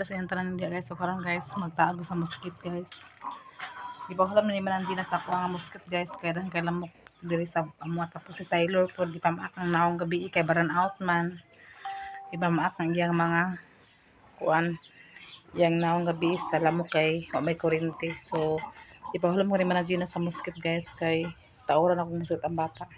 sa tanan niya guys. So karon guys, magtago sa mosquito guys. Di ba alam na naman ang sa nga mosquito guys, kaya dan kay lamok diri sa amo tapos si Taylor po di pa maak ang naong gabi kay baran out man. Di ba maak ang iyang mga kuan yang naong gabi sa lamok kay wa may kuryente. So di pa alam ko ni man sa mosquito guys kay taoran ako mosquito ang bata.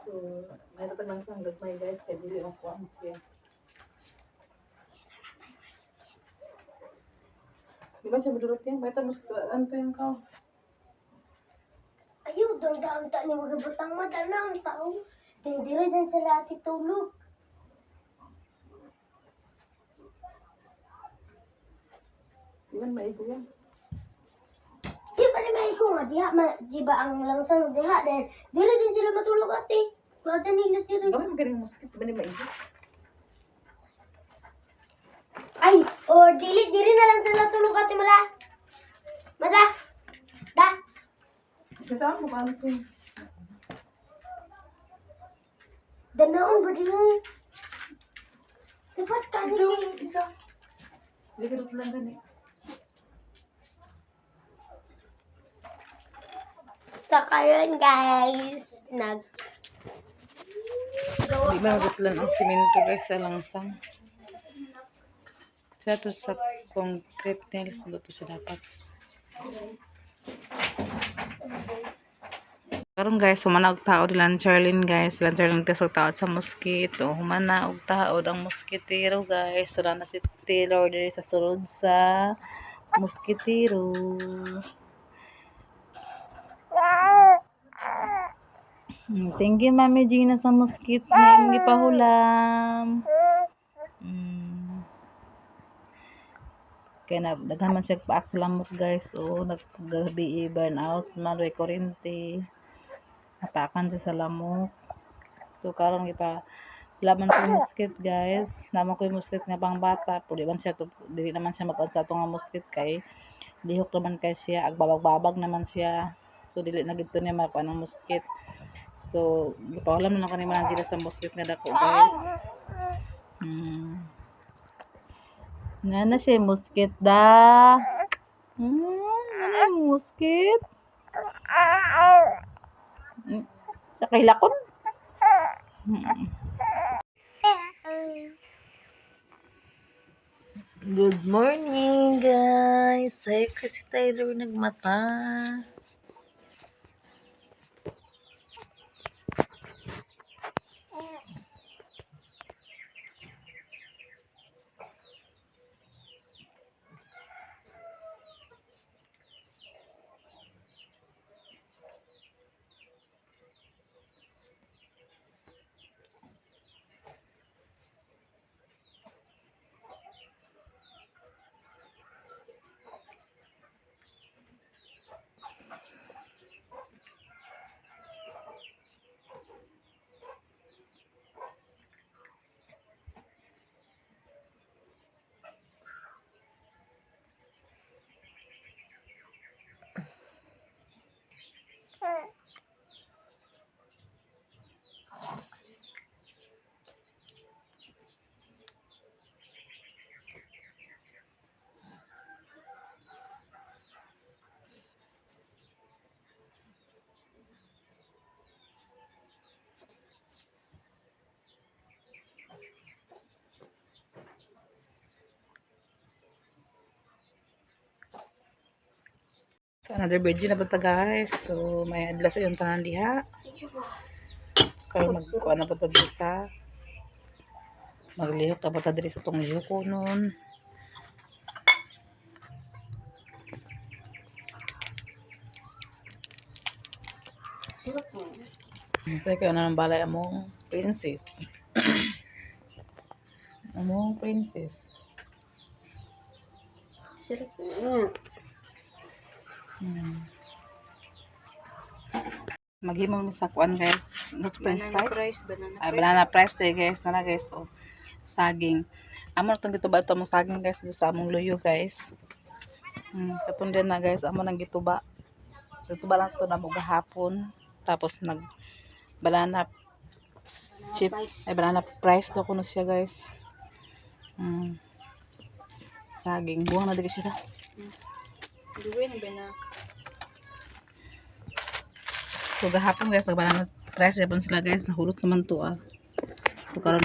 So, may tatag lang sa gagmay guys, kaya dili ang kuwan siya. Di ba siya madurot yan? May tapos ano to yung kao? Ayaw, doon daon ta ni magabutang madana ang tao. Dindiri din sila ati tulog. Di ba maigo yan? Di ba ni maigo nga diha? Di ba ang langsang diha? Dahil diri din sila matulog ati. Wala nila diri. Gawin mo galing mosquito, di ba ni maigo? Ay, or diri na lang sila tulog ati mala. Mada. Da. Kasama mo paano ito? Danaon ba dili? Dapat Ito, kanil. isa. Hindi ka lang gani. Sa karon guys, Hindi magutlan ang simento guys sa langsang. Sa to sa concrete nails dito siya dapat. Karon guys, humana og tao dilan Charlene guys. Dilan Charlene tesog tao sa mosquito. Humana og tao ang moskitero guys. So na si Taylor diri sa sulod sa moskitero. Thank you Mami Gina sa mosquito na imong gipahulam. Kaya na daghan man siya paak sa lamok guys. O naggabi burnout man way kuryente. Napakan siya sa lamok. So karon kita laman ko mosquito guys. Naman ko yung mosquito nga pang bata. Pwede man siya dili naman siya mag-on sa atong nga mosquito kay lihok naman kay siya, agbabag-babag naman siya. So dili na gidto niya makuha ng mosquito. So gipahulam na kanimo nang sa mosquito nga dako guys. Nana siya mosquito da. Nana mosquito. Sa kahilakon. Good morning guys. Ay kasi Taylor nagmata. So, another video na punta guys. So, may adlas yung tanan diha. So, karon magkuha na punta diri sa maglihok na punta diri sa tong lihok nun. Sirap mo. So, kayo na ng balay among princess. Among princess. Sirap mo. Maghimo ni sa kuan guys. Not french Banana fries. fries, banana Ay, fries. banana fries tayo guys. Nara guys. O, saging. Amo na itong gituba ito among saging guys. Dito sa among luyo guys. Katong din na guys. Amo nang gituba. Gituba lang ito na mo gahapon. Tapos banana chip. Ay, banana fries daw kuno siya guys. Saging. Buwang na dito siya. Duwin ba na? So, gahapon guys. Banana fries yapon sila guys. Nahulot naman to ah. So, karon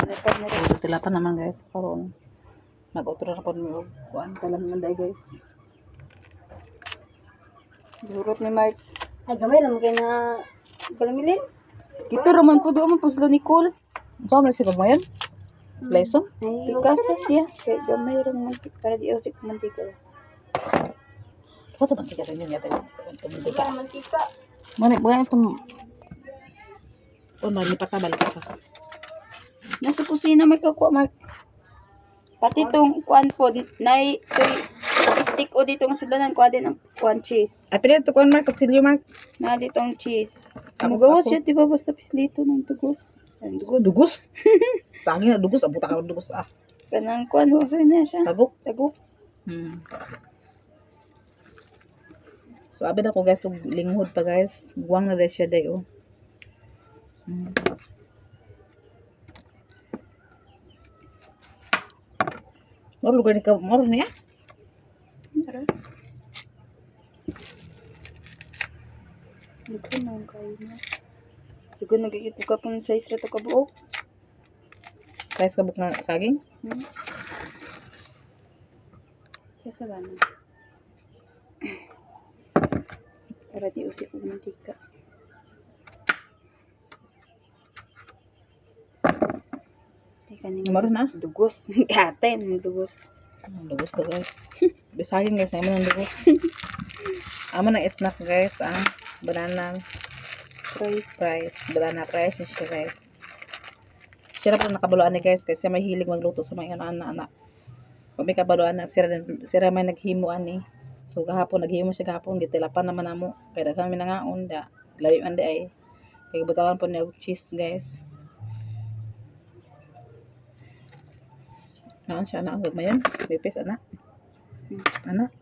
tilapan naman guys. Karon mag-utro na po mo. Kuan talam naman dahil guys. Durot ni Mark. Ay, gamay naman kayo na galamilin. Ito raman po doon po sila Nicole. Saan mo na siya pagmayan? Slice on? Pikasa siya. Kaya gamay rin mantika. Para di usik mantika. Ano ito mantika sa inyo niya tayo? Mantika. Mantika. Mga itong... Oh, malipat na, balik ka. Nasa kusina may kakuha, Mark. Pati itong kuan po, nay, stick o dito ang sulanan, kuha din ang kuan cheese. Ay, pwede ito kuhan, Mark. Kapsilyo, Mark. Na dito ang cheese. Ako- Magawas ako- siya, di ba? Basta pislito ng dugos. Ang dugos. Dugos? Saging na dugos. Abuta ka ng dugos, ah. Kanang kuan, okay na siya. Tagok. Tagok. So, abin ako guys. Linghod pa guys. Guwang na dahil siya dahil, oh. Maro lugar ni ka. Maro niya? Tara. Lugo na ang kain na. Lugo nagigit ka po ng size rito ka buok. Guys, kabuk na saging. Kaya sa gana. Para di usik ng mantika. Teka niyo. Maro na. Dugos. Katay ng dugos. Dugos to guys. Bisagin guys. Na ng dugos. Amo ng snack guys. Banana fries. Banana fries ni siya guys. Siya na po nakabaluan ni guys. Kasi may hilig magluto sa mga anak-anak. Kung may kabaluan na. Sira may naghimuan ni. So gahapon. Naghimo siya gahapon. Gitilapan naman namo. Kaya daghan kami nangaon. Labi man di ay. Kaya butawan po niya cheese guys. Naon siya na. Huwag mo yan. Bipis anak. Anak.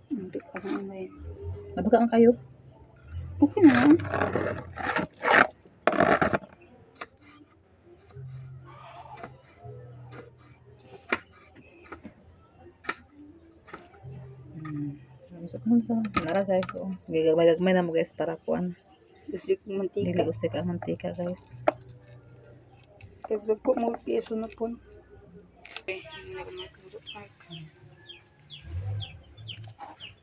Hindi ka na ngayon. Nabagaan kayo. Okay na lang. Nara guys. Oh. Gagmay na mo guys para kuan. Usik ng mantika. Dili usik ang mantika guys. Kaya ko mo piso na po.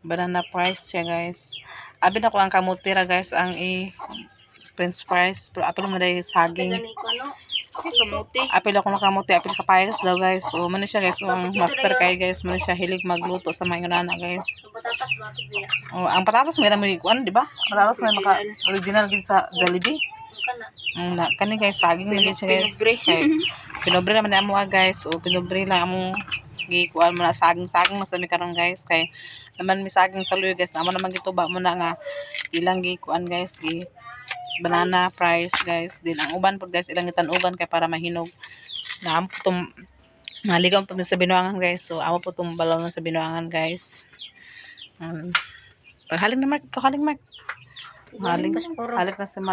Banana fries siya guys. Abi na ko ang kamutira guys ang french fries. Pero apil mo dahil saging. Kamuti. Apil ako nakamuti. Apil kapayas daw guys. So man siya guys. Ang master kay guys. Man siya hilig magluto sa mga inana guys. Patatas ba siya? Oh, ang patatas may naman kuan, di ba? Patatas may maka original gid sa Jollibee. Kani guys saging lagi siya guys. Kay pinobre naman na mo guys. O pinobre lang among gikuan mo na saging na sa mi karon guys. Kay naman mi saging sa luyo guys. Amo naman gituba mo na nga ilang gikuan guys. Banana fries guys. Din ang uban po guys ilang itanugan kay para mahinog. Na amo po tong naligaw po sa binuangan guys. So amo po tong balon sa binuangan guys. Paghaling na Mark, haling Mark. Halik na si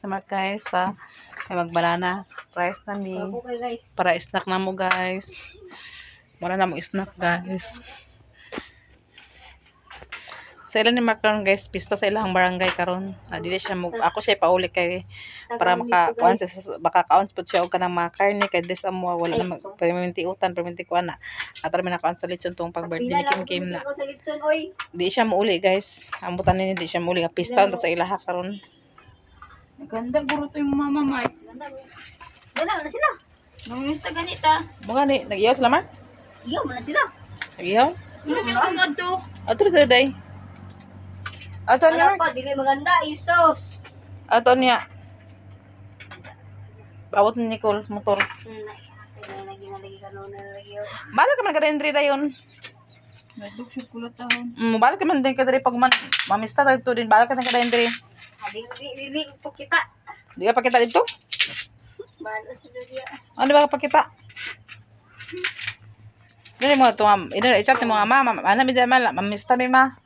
Mark guys sa kay magbanana fries na mi para snack na mo guys. Mara na mo snack guys. Sa ilan ni Mark karon guys, pista sa ilang barangay karon. Dili siya mo ako siya pauli kay para makakuan sa makakaon pud siya og kanang mga karne kay des amo wala na permintiutan permintikuan na. Ato man nakaon sa lechon tong pag birthday ni Kim Kim na. Di siya mauli guys. Ang butan ni di siya mauli nga pista to sa ilaha karon. Ganda guro to yung mama Mark. Ganda na sila. Namimista ganita. Mo gani nag-iyaw sila Mark? Iyo man na sila. Nag-iyaw? Ano to? Ato rin day. Ato niya. Pa, dili maganda, isos. Ato niya. Bawat ni Nicole motor. Balik ka man ka rin dayon. Naduk siya kulat tahon. Balik ka man din ka rin pag man mamista dito din. Balik ka na ka rin rin. Dili po kita. Di ka pakita dito? Balo sila dia. Ano ba ka pakita? Dili mo ito ma'am. I-chat mo nga ma'am. Ano mi dyan mamista mi ma.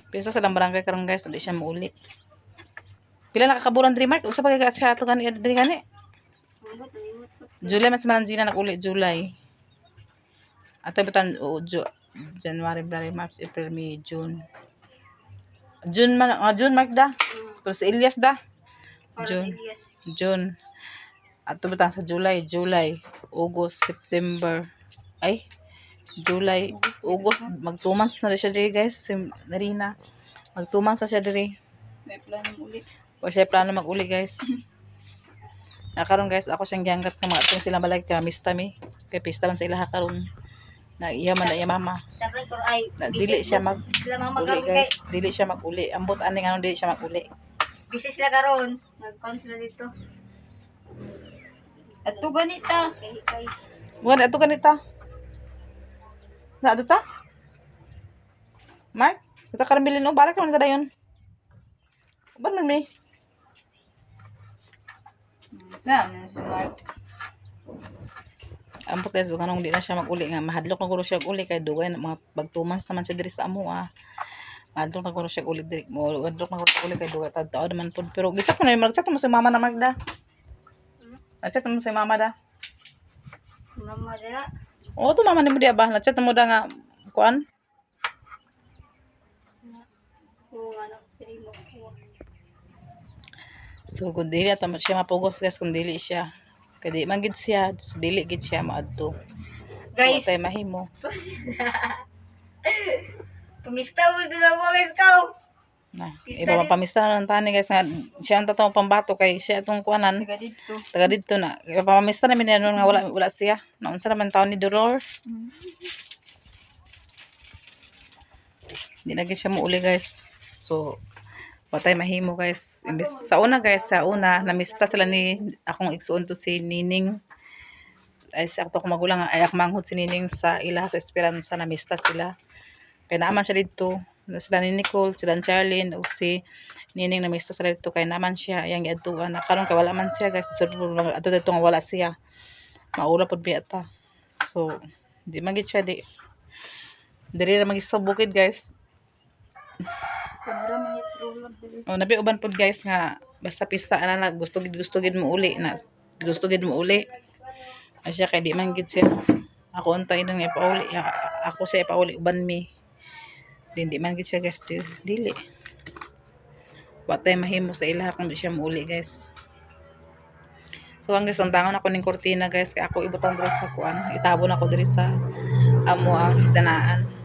Pisa sa lang barangay karon guys. Hindi siya mauli. Pila nakakaburan diri Mark? Usa pa kay siya ato gani diri gani. July mas mananjina nag-uli July. Ato bitan January, February, March, April, May, June. June Mark da. Pero si Elias da. June. Ato bitan sa July, August, September. Ay, July, August, mag 2 months na rin siya diri guys. Si Narina. Mag 2 months na siya diri. May plano uli. O siya plano mag-uli guys. Nakaroon guys, ako siyang giangkat ng mga itong sila balay ka mista mi. Kay pista man sa ilaha karon. Na iya man na iya mama. Na, dili siya mag-uli guys. Dili siya mag-uli. Ambot aning ano dili siya mag-uli. Busy sila karon. Nag-con sila dito. Ato ganita. Bukan ato ganita. Na ato ta? Mark, kita karon bilin o balak man kada yon. Ban man mi. Saan si Mark? Ambot guys, kanang di na siya mag-uli nga mahadlok na guro siya uli kay dugay na mga pag 2 months naman siya diri sa amo ah. Mahadlok na guro siya uli diri. Mahadlok na guro siya uli kay dugay tao naman pud pero gisa ko na mag-chat mo si mama na Magda. Chat mo si mama da. Mama dira. Oo, to mama ni mo di ba? Na-chat mo da nga kuan. Oo, ano, primo ko. So kung dili ata siya mapugos guys kung dili siya. Kay di man gid siya, so dili gid siya maadto. Guys, so, tay mahimo. Pumista mo dito sa mga guys ko. Na, iba mapamista na lang tani guys nga siya ang tatong pambato kay siya atong kuanan. Taga dito na. Iba pamista namin yan nga wala siya. Naunsa naman taon ni Dolor. Di na gid siya muuli guys. So patay mahimo guys. Imbis, sa una namista sila ni akong igsuon to si Nining. Ay sa ako magulang ay ak manghud si Nining sa ila sa Esperanza namista sila. Kaya naman siya dito. Sila ni Nicole, sila Charlene, o si Nining namista sila dito. Kaya naman siya yang giadtuan. Karon kay wala man siya guys. Ato dito nga wala siya. Maula pod biyata. So di man gid siya di. Diri ra magisa bukid guys. Oh, nabi uban pod guys nga basta pista ana na gusto gid mo uli na gusto gid mo uli. Asya kay di man gid siya. Ako untay nang ipauli. Ako siya ipauli uban mi. Di man gid siya guys dili. Watay mahimo sa ila kung di siya mauli guys. So ang guys, ang tangon ako ning kurtina guys kay ako ibutang diri sa kuan. Itabon ako diri sa amo ang danaan.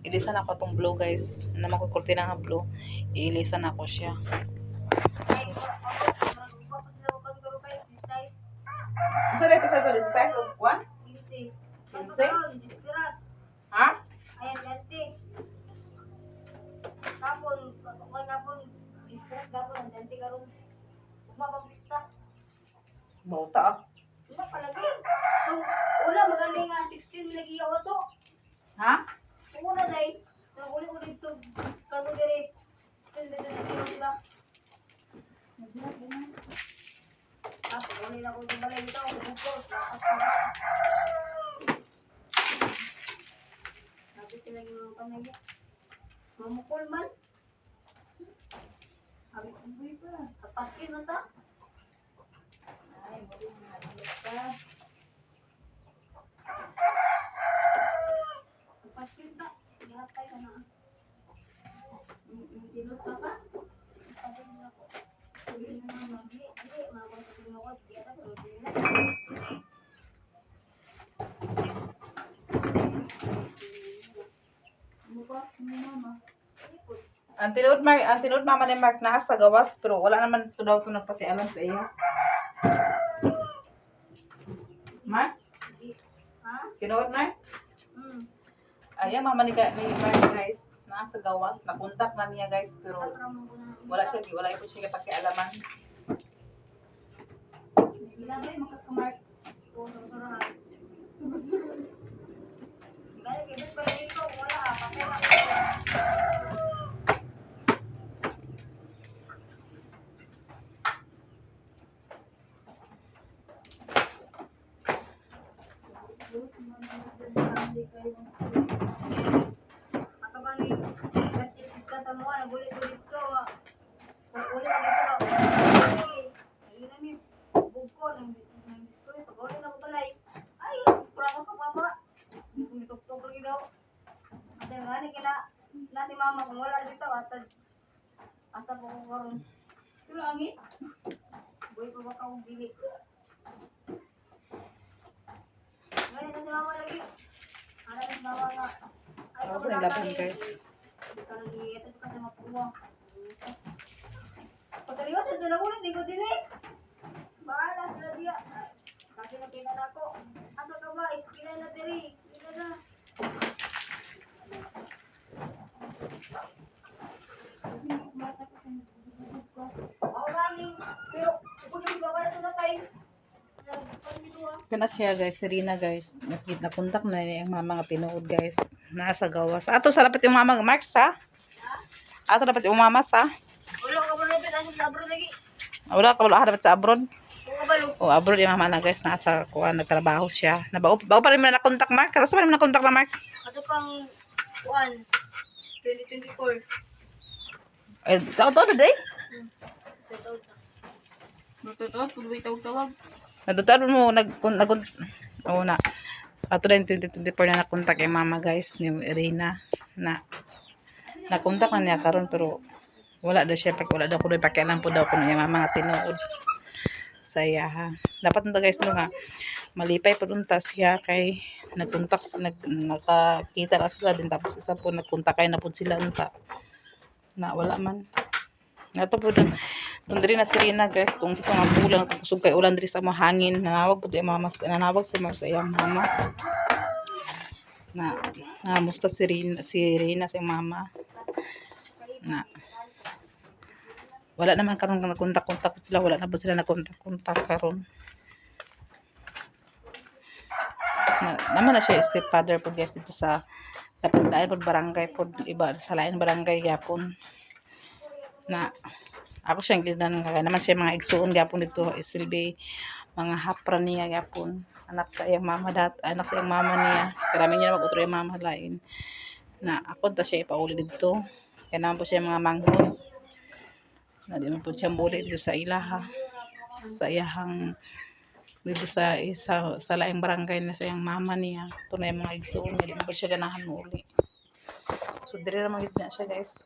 Ilisan ako tong blue guys. Naman ko kurtina nga blue. Ilisan ako siya. Isa rin pisa to, this size of what? 15. Ha? Ayan, dante. Kapon, disperas kapon, dante karon. Umabang pista. Bauta ah. Wala palagi. Wala, magaling nga 16 lagi ako to. Ha? Una day, nag-uli-uli ito, kago dire, sila. Tapos, uli na ko tumalay ito, bukos, lakas pa. Sabi sila yung panaya. Mamukul man. Sabi ko, buhay pa. Kapakin mo ta. Ay, buhay na. Ang tinuod mama ni Mark na sa gawas pero wala naman to daw to nagpakialam sa iya. Mark? Tinuod Mark? Ayan mama ni Mark guys, nasa gawas, napuntak na niya guys pero wala ito siya pakialaman. Ilabay makakamark. Nasi mama kung wala dito atad asa po ko karon. Tulo angit. Boy pa ba ka og dili. Ngani na si mama lagi. Ara ni mama nga. Ay Ako sa naglaban guys. Karon di ito ka sa mapuwa. Pagkaliwas sa dala ulit di ko dili. Bahala sila dia. Kasi nakita na ko. Asa ka ba? Iskina na diri. Iskina na. Kana siya guys, Serena guys. Nakuntak na niya yung mama nga tinuod guys. Nasa gawas. Ato sa dapat yung mama nga Mark sa? Ato dapat yung mama sa? Wala ka ba dapat asa sa abroad lagi? Wala ka wala dapat sa abroad. Kabalo. O abroad yung mama na guys. Nasa kuha, nagtrabaho siya. Bago pa rin mo na nakontak Mark. Karoon pa rin mo nakontak na Mark. Ato pang 1 2024. Eh, tawag day. Totoo, pulubi tawag. Nadutaro mo na. Ato din 2024 na nakontak yung mama guys ni Irina na nakontak na niya karon pero wala daw siya wala daw kuno pakialam po daw kuno yung mama nga tinuod saya ha. Dapat nito guys no nga malipay pa dunta siya kay nakakita ra sila din tapos isa po nagkontak kay na pud sila unta na wala man nato po dun diri na si Rina guys tong sa mga bulan kusog kay ulan diri sa mga hangin nanawag pud mama nanawag sa iyang mama na musta si Rina sa iyang mama na wala naman karon nagkontak-kontak sila wala na po sila nagkontak-kontak karon naman na siya stepfather po guys dito sa napuntaan po barangay po iba sa lain barangay yapon na ako siyang ginan nga naman siya mga igsuon gyapon dito isilbi mga hapra niya gyapon anak sa iyang mama anak sa iyang mama niya karami niya mag-utro yung mama lain na ako ta siya ipauli dito kaya naman po siya mga manghod na di man po siya buli dito sa ilaha sa iyahang dito sa laing barangay na sa iyang mama niya ito na yung mga igsuon niya di man po siya ganahan mo uli so dire naman dito na siya guys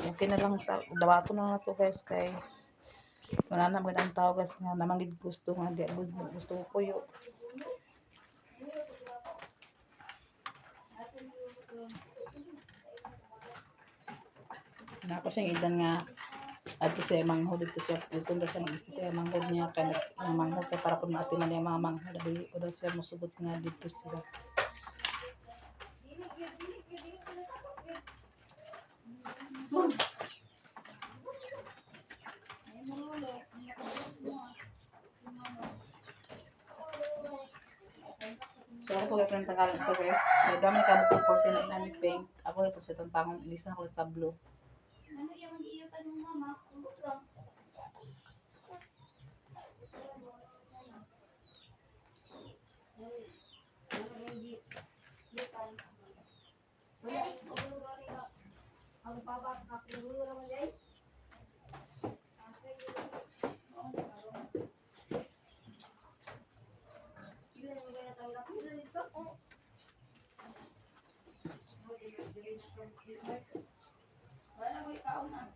okay na lang sa dawato na to guys kay wala na magandang tao guys nga naman gid gusto nga di gusto ko puyo na ako siyang idan nga adto sa manghod dito siya mag-gusto siya manghod niya kay ang manghod kay para kun maatiman niya mga manghod dali ko daw siya mosugot nga dito sila so ako kay friend tagalan sa guys may dami ka buko 40 na inani pink ako kay sa tantang ilisa ako sa blue Ano yung iiyakan mo mama? Ubos lang. Ang papa kapiro naman dai. Wala ko ikaw na.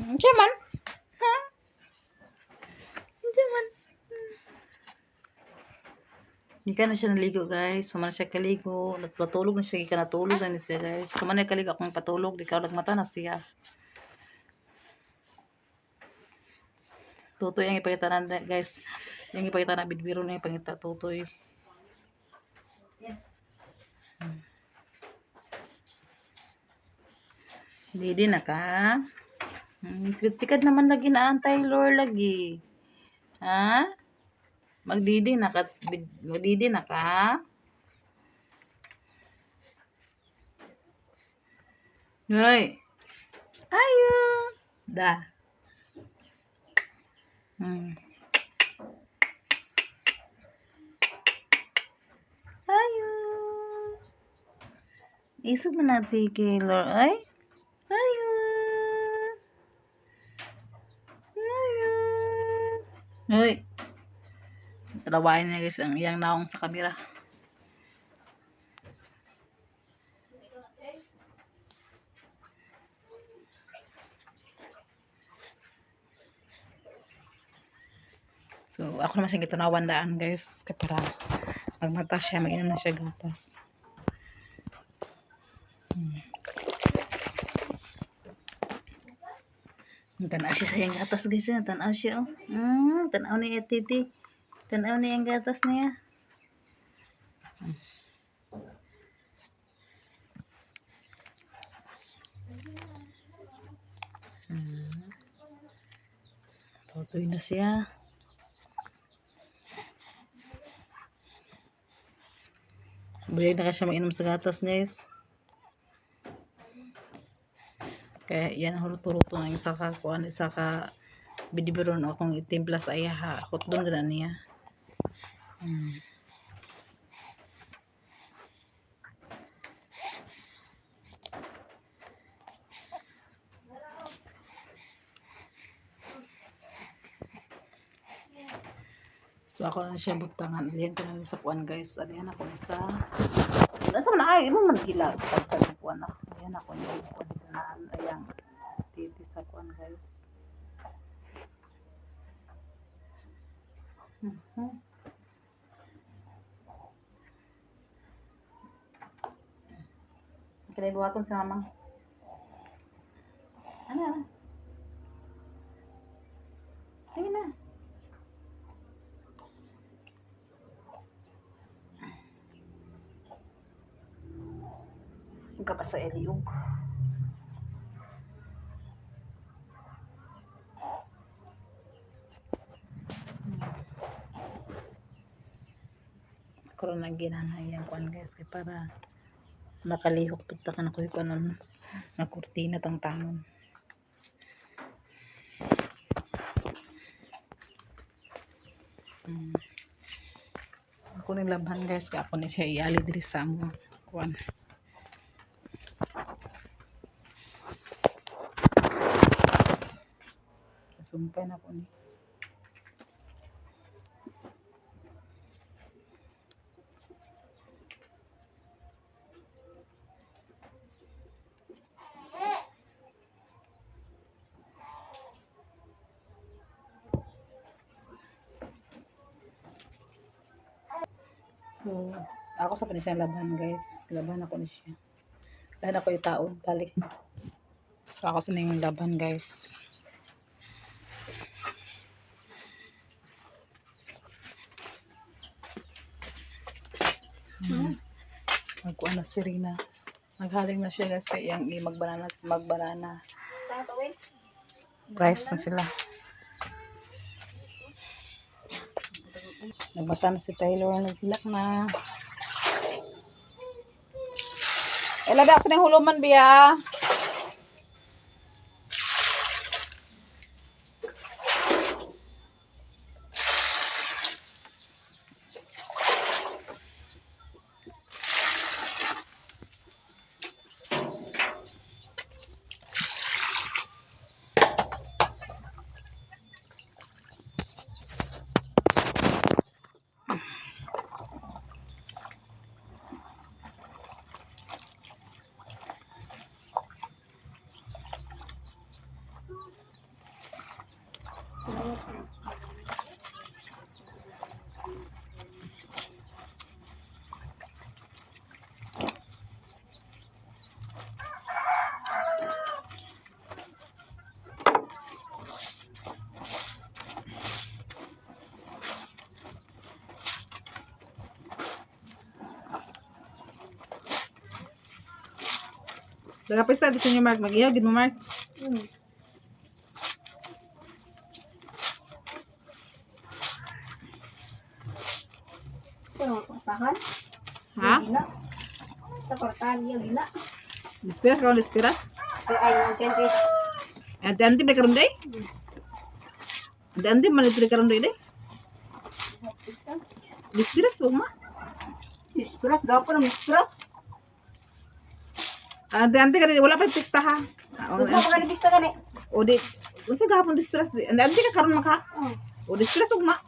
Diyan ha? Diyan. Hindi ka na siya naligo guys. Sumana siya kaligo. Nagpatulog na siya. Ika natulog na siya guys. Sumana kaligo akong patulog. Di ka nagmata na siya. Tutoy ang ipakita na guys. Yung ipakita na bidbiro na ipakita tutoy. Didi na ka? Sikat naman lagi na ang Taylor lagi. Ha? Magdidi na ka? Magdidi na ka? Hoy. Ayo. Da. Ayo. Isog na natin Taylor. Ay. Ayo. Ayo. Hoy. Trabahin niya guys ang iyang naong sa kamera. So, ako naman siyang gitunawan daan guys. Kaya para magmata siya, mag-inom na siya gatas. Tanaw siya sa iyang gatas guys. Tanaw siya oh. Tanaw ni Titi. Tanaw ni ang gatas niya. Tutoy na siya. Sabay na ka siya mainom sa gatas guys. Kaya yan huruto-ruto ng isa ka kuan, isa ka bidibiron akong itimpla sa ayaha. Akot doon gana niya. So ako na siya butangan. Alihan ko na sa kuan guys. Alihan ako na sa nasa man ay mo man gila pag kuan na. Alihan ako na kuan dito na ayang Titi sa kuan guys. Kaya buhaton sa mamang. Ano? Ayun na. Huwag ka pa sa Eliog. Karoon ng ginanayang kuan guys. Kaya para nakalihok pagtakan ako yung kanon na kurtina tang tanon. Ako ni labhan guys. Kaya ako ni siya iali diri sa mo kuan. Sumpay na ko ni. So, ako sa panisya laban guys. Laban ako ni siya. Laban ako itaon balik. So, ako sa ning laban guys. Magkuha na si Rina. Naghaling na siya guys kaya yung magbanana. Rice na sila. Nagbata na si Taylor. Nagpilak na. Labi ako sa huluman biya. Kagapista di sa inyo Mark, mag-ihaw gid mo Mark. Ito, kortahan. Ha? Gina. Ito, kortahan niya, gina. Dispiras ka dispiras. Ay, ang kente. Anti may karon day. Anti man ito karon day. Dispiras mo ma. Mistress, gapo na mistress. Anti ka wala pa pista ha. Huwag mo ka nabista ka ni. O di, unsa gahapon dispiras di. Anti ka karon maka. O dispiras ugma.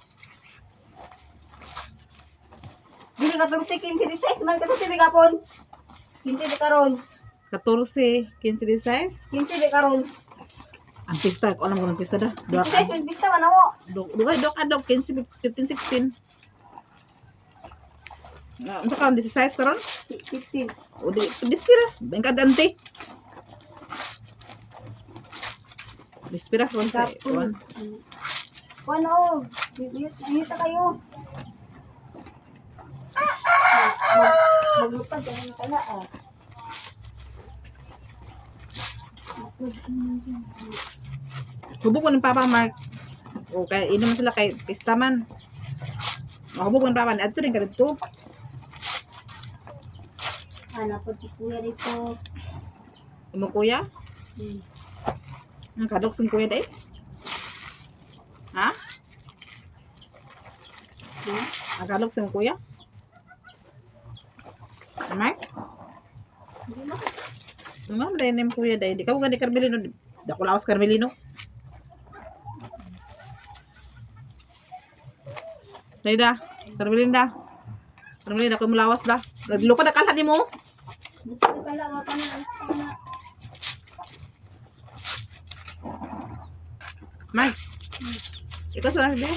Dili ka tong si 15 size man ka si gapon. 15 di karon. 14, 15 di size. 15 di karon. Ang pista ko alam ko ng pista da. 15 size man bista man ako. Dok adok 15, 15, 16. Unsa ka 16 karon? 15. O di dispiras, bengka dante. Dispiras ko sa Gapon. Ano? Ayun kayo. Maglupad ka na pala ah. Hubog ko ng Papa Mark. O kay inom sila kay pista man. Mahubog ko ng Papa. Adto rin ka dito. Anak ko si kuya dito. Imo kuya? Ang kadok sing kuya day? Ha? Ang kadok sing kuya? Mark? Hindi mo? Ma'am, dahil name kuya day. Di ka mo gani Carmelino. Dako lawas Carmelino. Dayda, Carmelinda. Carmelinda, ko mo lawas da. Naglupa na kala ni mo. Dito ka lang ako na. Mike. Ikaw sa nasa day.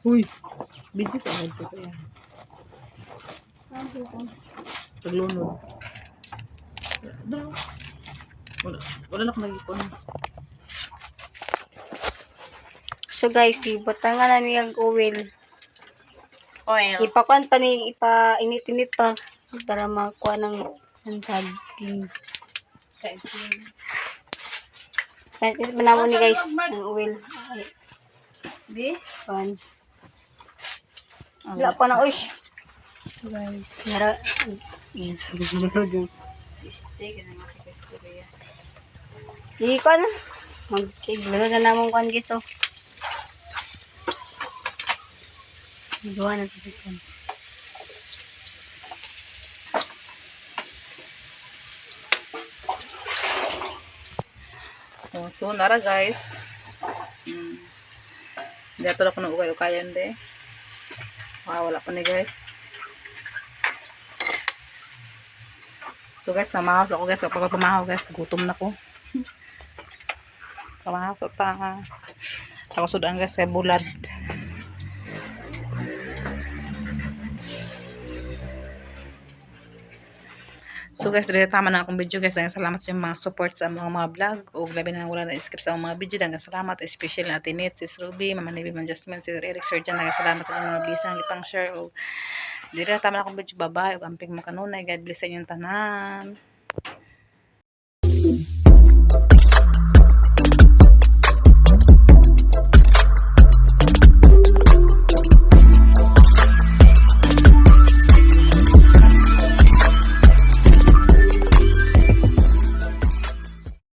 Uy. Video sa head ko yan. Paglunod. Wala na akong nagipon. So guys, ibutangan na niyang oil. Oil. Ipakuan pa ni, ipa-init-init pa para makuha ng saging. Init mo na mo ni guys, ng oil. Di? Kuan. Wala pa na, uy. Guys. Nara. Steak na makikistorya. Hindi ko na. Magkiglaro na namang kuan guys, oh. Gawa na ito dito. Oh, so, nara guys. Dito na ko na ukay-ukayan de. Wala pa ni guys. So guys, samahaw ako guys. Kapag pumahaw guys, gutom na ko. Pamahaw sa ta. Ako sudan guys, kay bulad. So guys, dito tama na akong video guys. Dagang salamat sa mga support sa mga vlog. O labi na wala na skip sa mga video. Dagang salamat. Especially na Tinit, Sis Ruby, Mama Nibi, Man Jasmine, Sis Eric, Sir Jan. Dagang salamat sa mga blisang lipang share. O dito tama na akong video. Bye-bye. O amping mo kanunay. God bless sa inyong tanan.